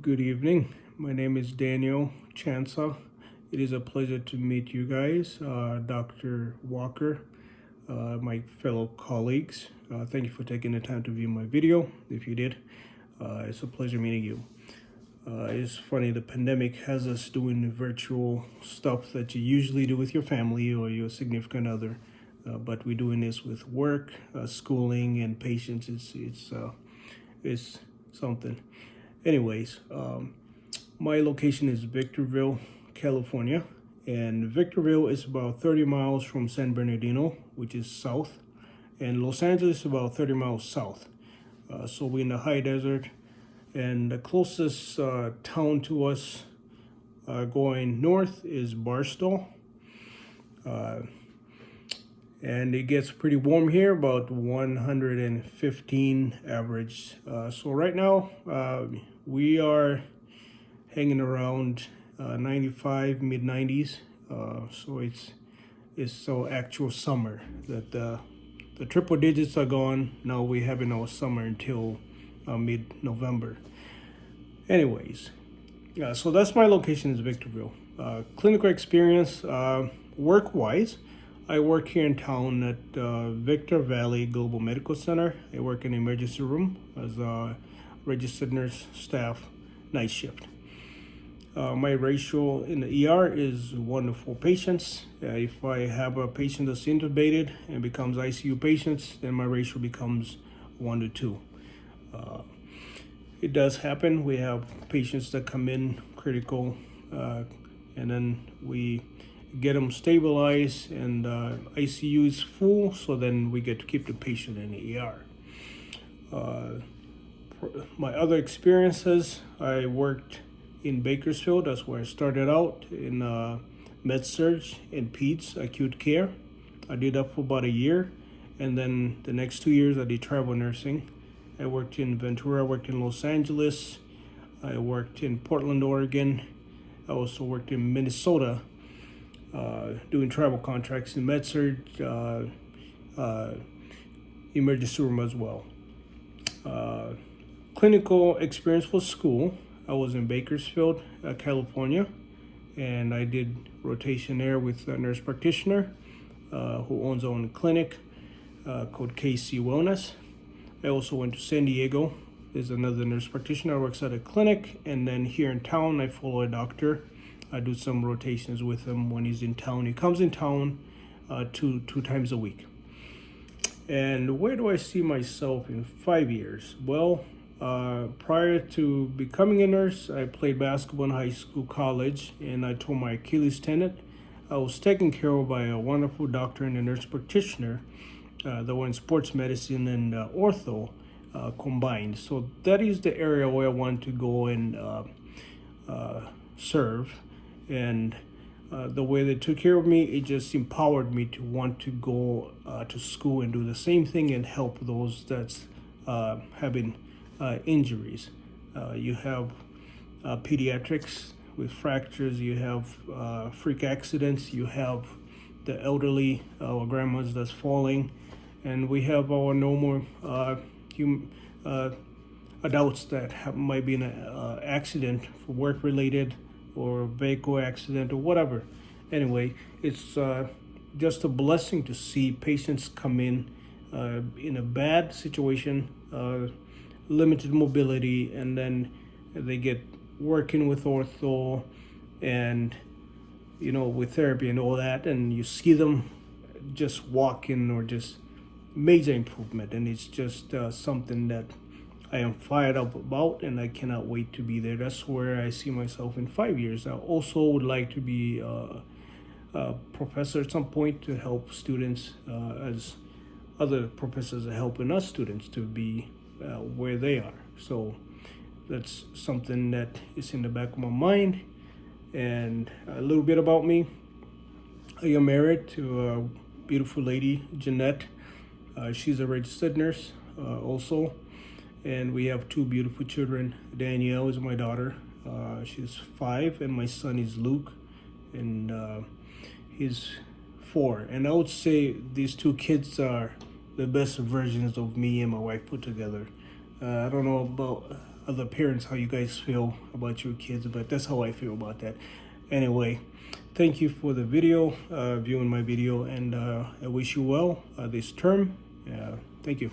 Good evening. My name is Daniel Chansa. It is a pleasure to meet you guys, Dr. Walker, my fellow colleagues. Thank you for taking the time to view my video. If you did, it's a pleasure meeting you. It's funny, the pandemic has us doing virtual stuff that you usually do with your family or your significant other, but we're doing this with work, schooling, and patients. It's something. Anyways, my location is Victorville, California, and Victorville is about 30 miles from San Bernardino, which is south, and Los Angeles is about 30 miles south. So we're in the high desert, and the closest town to us going north is Barstow. And it gets pretty warm here, about 115 average. So right now we are hanging around 95, mid 90s. So it's so actual summer that the triple digits are gone. Now we're having our summer until mid-November. Anyways, so that's my location is Victorville. Clinical experience, work-wise, I work here in town at Victor Valley Global Medical Center. I work in the emergency room as a registered nurse staff night shift. My ratio in the ER is 1 to 4 patients. If I have a patient that's intubated and becomes ICU patients, then my ratio becomes 1 to 2. It does happen. We have patients that come in critical, and then we get them stabilized, and ICU is full, so then we get to keep the patient in the ER. My other experiences, I worked in Bakersfield. That's where I started out in med-surg and peds acute care. I did that for about a year, and then the next 2 years I did travel nursing. I worked in Ventura, I worked in Los Angeles, I worked in Portland, Oregon. I also worked in Minnesota, doing travel contracts in med-surg, emergency room as well. Clinical experience for school, I was in Bakersfield, California, and I did rotation there with a nurse practitioner who owns her own clinic called KC Wellness. I also went to San Diego. There's another nurse practitioner who works at a clinic, and then here in town I follow a doctor. I do some rotations with him when he's in town. He comes in town two times a week. And where do I see myself in 5 years? Well, prior to becoming a nurse, I played basketball in high school, college, and I tore my Achilles tendon. I was taken care of by a wonderful doctor and a nurse practitioner that were in sports medicine and ortho combined. So that is the area where I want to go and serve. And the way they took care of me, it just empowered me to want to go to school and do the same thing and help those that's having injuries. You have pediatrics with fractures, you have freak accidents, you have the elderly, our grandmas that's falling, and we have our normal adults that might be in an accident for work-related or a vehicle accident or whatever. Anyway, it's just a blessing to see patients come in a bad situation, limited mobility, and then they get working with ortho and with therapy and all that, and you see them just walking or just major improvement, and it's just something that I am fired up about, and I cannot wait to be there. That's where I see myself in 5 years. I also would like to be a professor at some point to help students as other professors are helping us students to be where they are. So that's something that is in the back of my mind. And a little bit about me. I am married to a beautiful lady, Jeanette. She's a registered nurse also. And we have 2 beautiful children. Danielle is my daughter. She's 5, and my son is Luke, and he's 4. And I would say these 2 kids are the best versions of me and my wife put together. I don't know about other parents how you guys feel about your kids, but that's how I feel about that. Anyway, thank you for the video, viewing my video, and I wish you well this term. Thank you.